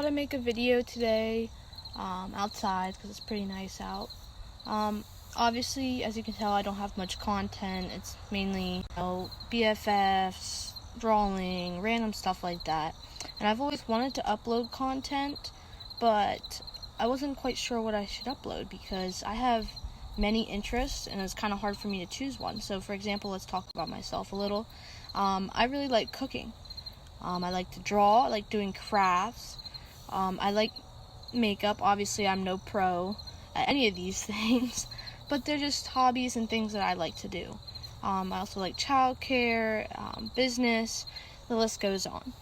thought I'd make a video today outside because it's pretty nice out. Obviously, as you can tell, I don't have much content. It's mainly, BFFs, drawing, random stuff like that. And I've always wanted to upload content, but I wasn't quite sure what I should upload because I have many interests and it's kind of hard for me to choose one. So, for example, let's talk about myself a little. I really like cooking. I like to draw. I like doing crafts. I like makeup. Obviously, I'm no pro at any of these things, but they're just hobbies and things that I like to do. I also like childcare, business, the list goes on.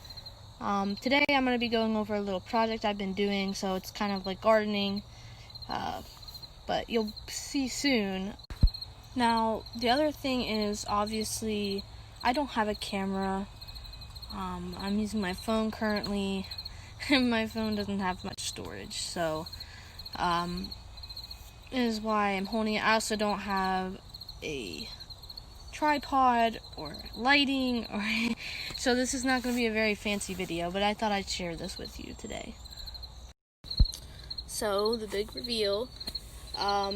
Today I'm going to be going over a little project I've been doing, so it's kind of like gardening, but you'll see soon. Now, the other thing is, obviously, I don't have a camera. I'm using my phone currently, and my phone doesn't have much storage, so is why I'm holding it. I also don't have a tripod or lighting, or so this is not going to be a very fancy video, but I thought I'd share this with you today. So, the big reveal. I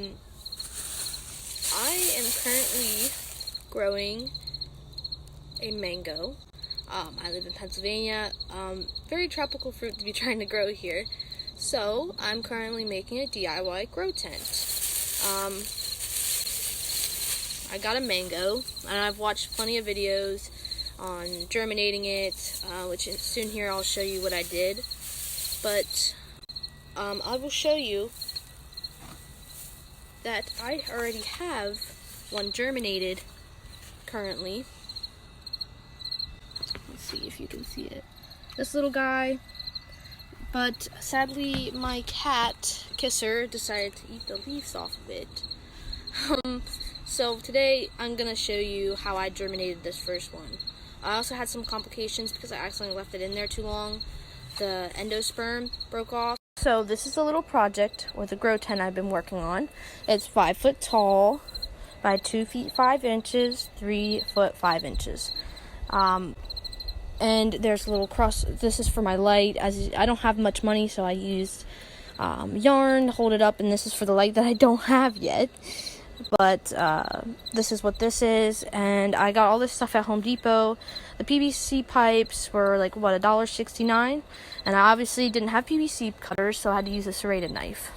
am currently growing a mango. I live in Pennsylvania. Very tropical fruit to be trying to grow here. So, I'm currently making a DIY grow tent. I got a mango, and I've watched plenty of videos on germinating it, which soon here I'll show you what I did. But, I will show you that I already have one germinated currently. Let's see if you can see it. This little guy. But sadly, my cat, Kisser, decided to eat the leaves off of it. So today, I'm going to show you how I germinated this first one. I also had some complications because I accidentally left it in there too long. The endosperm broke off. So this is a little project with a grow tent I've been working on. It's 5 foot tall by 2 feet 5 inches, 3 foot 5 inches. And there's a little cross. This is for my light. As I don't have much money, so I used yarn to hold it up, and this is for the light that I don't have yet. But this is what this is, and I got all this stuff at Home Depot. The PVC pipes were like, what, $1.69, and I obviously didn't have PVC cutters, so I had to use a serrated knife.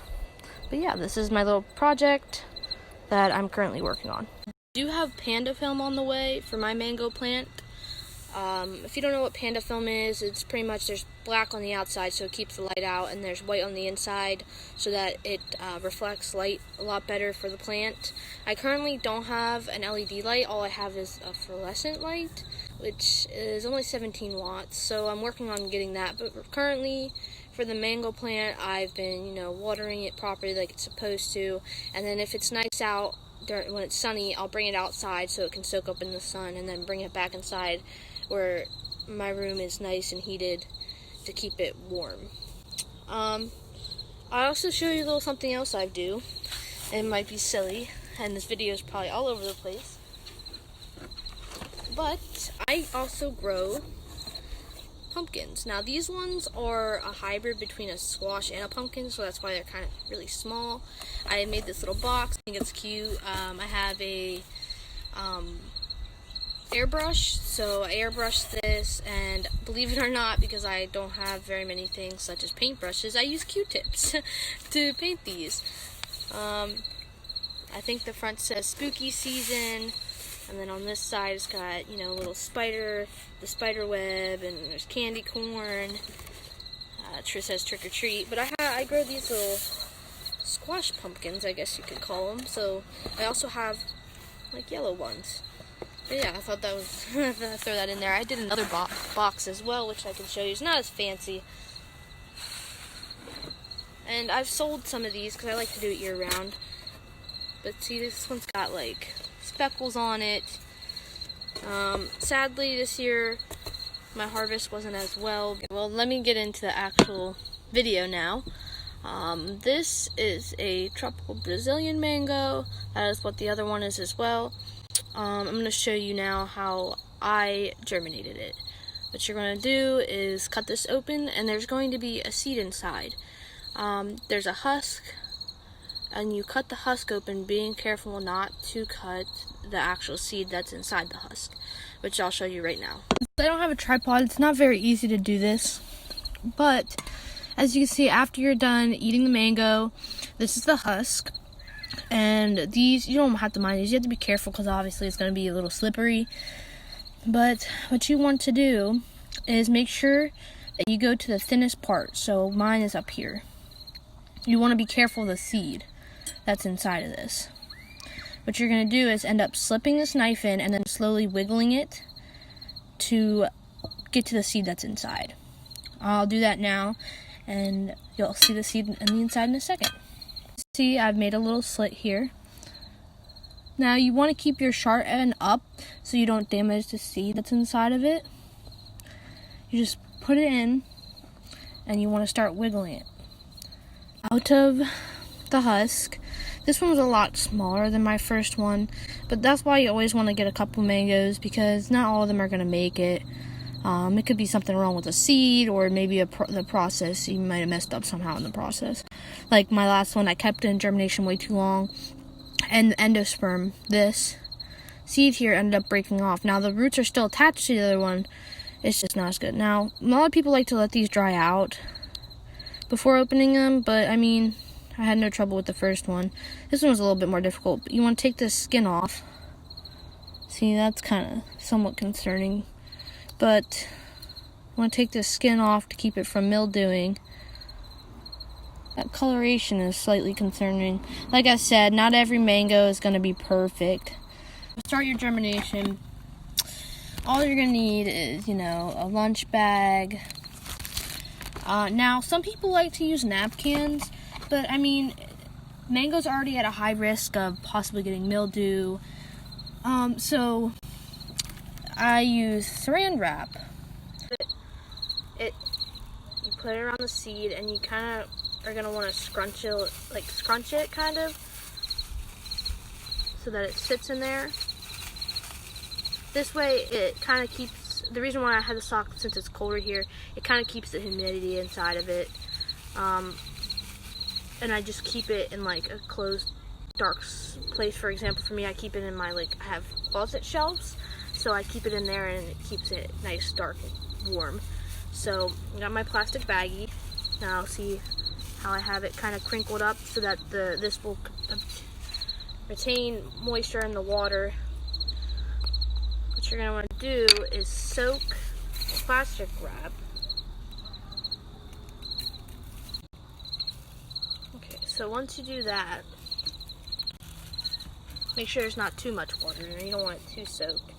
But yeah, this is my little project that I'm currently working on. I do have panda film on the way for my mango plant. If you don't know what panda film is, it's pretty much there's black on the outside so it keeps the light out, and there's white on the inside so that it reflects light a lot better for the plant. I currently don't have an LED light. All I have is a fluorescent light, which is only 17 watts, so I'm working on getting that. But currently, for the mango plant, I've been, watering it properly like it's supposed to, and then if it's nice out, when it's sunny, I'll bring it outside so it can soak up in the sun, and then bring it back inside where my room is nice and heated to keep it warm. I also show you a little something else I do. It might be silly, and this video is probably all over the place, but I also grow pumpkins. Now these ones are a hybrid between a squash and a pumpkin, so that's why they're kind of really small. I made this little box. I think it's cute. I have a airbrush, so I airbrushed this, and believe it or not, because I don't have very many things such as paintbrushes, I use Q-tips to paint these. I think the front says spooky season, and then on this side it's got, a little spider, the spider web, and there's candy corn. It says trick or treat, but I grow these little squash pumpkins, I guess you could call them. So I also have like yellow ones. But yeah, I thought that was throw that in there. I did another box as well, which I can show you. It's not as fancy, and I've sold some of these because I like to do it year round. But see, this one's got like speckles on it. Sadly, this year my harvest wasn't as well. Well, let me get into the actual video now. This is a tropical Brazilian mango. That is what the other one is as well. I'm going to show you now how I germinated it. what you're going to do is cut this open, and there's going to be a seed inside. There's a husk, and you cut the husk open, being careful not to cut the actual seed that's inside the husk, which I'll show you right now. I don't have a tripod. It's not very easy to do this, but as you can see, after you're done eating the mango, this is the husk, and these, you don't have to mind these. You have to be careful because obviously it's going to be a little slippery, but what you want to do is make sure that you go to the thinnest part. So mine is up here. You want to be careful of the seed that's inside of this. What you're going to do is end up slipping this knife in and then slowly wiggling it to get to the seed that's inside. I'll do that now, and you'll see the seed in the inside in a second. See, I've made a little slit here. Now you want to keep your sharp end up so you don't damage the seed that's inside of it. You just put it in, and you want to start wiggling it out of the husk. This one was a lot smaller than my first one, but that's why you always want to get a couple mangoes, because not all of them are going to make it. It could be something wrong with the seed, or maybe the process. You might have messed up somehow in the process. Like my last one, I kept it in germination way too long, and the endosperm, this seed here, ended up breaking off. Now the roots are still attached to the other one. It's just not as good. Now, a lot of people like to let these dry out before opening them, but I mean, I had no trouble with the first one. This one was a little bit more difficult. But you want to take this skin off. See, that's kind of somewhat concerning. But you want to take this skin off to keep it from mildewing. That coloration is slightly concerning. Like I said, not every mango is going to be perfect. To start your germination, all you're going to need is, a lunch bag. Now, some people like to use napkins, but I mean, mango's already at a high risk of possibly getting mildew. So I use saran wrap. You put it around the seed, and you kind of are going to want to scrunch it kind of, so that it sits in there. This way it kind of keeps, the reason why I had the sock, since it's colder here, it kind of keeps the humidity inside of it. And I just keep it in like a closed, dark place. For example, for me, I keep it in my, I have closet shelves, so I keep it in there, and it keeps it nice, dark, and warm. So I got my plastic baggie. Now see how I have it kind of crinkled up so that this will retain moisture in the water. What you're going to want to do is soak plastic wrap. Okay, so once you do that, make sure there's not too much water. You don't want it too soaked,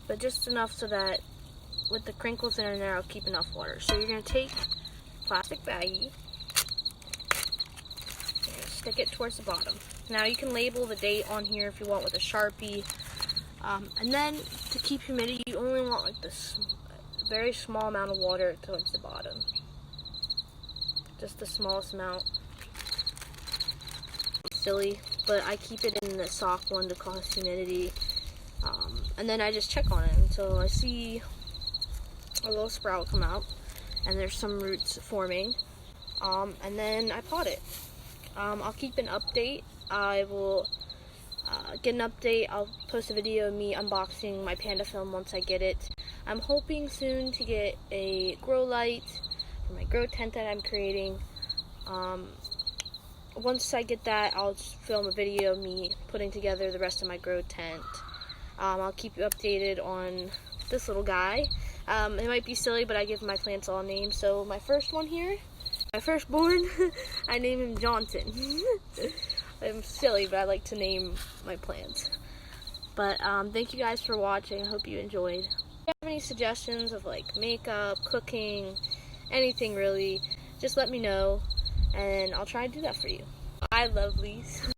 but just enough so that with the crinkles in there, I'll keep enough water. So you're going to take plastic baggie, stick it towards the bottom. Now you can label the date on here if you want with a Sharpie. And then to keep humidity, you only want like this very small amount of water towards the bottom. Just the smallest amount. Silly, but I keep it in the sock one to cause humidity. And then I just check on it until I see a little sprout come out, and there's some roots forming. And then I pot it. I'll keep an update. I will get an update. I'll post a video of me unboxing my panda film once I get it. I'm hoping soon to get a grow light for my grow tent that I'm creating. Once I get that, I'll just film a video of me putting together the rest of my grow tent. I'll keep you updated on this little guy. It might be silly, but I give my plants all names. So my first one here, my firstborn, I name him Johnson. I'm silly, but I like to name my plants. But thank you guys for watching. I hope you enjoyed. If you have any suggestions of like makeup, cooking, anything really, just let me know, and I'll try to do that for you. Bye, lovelies.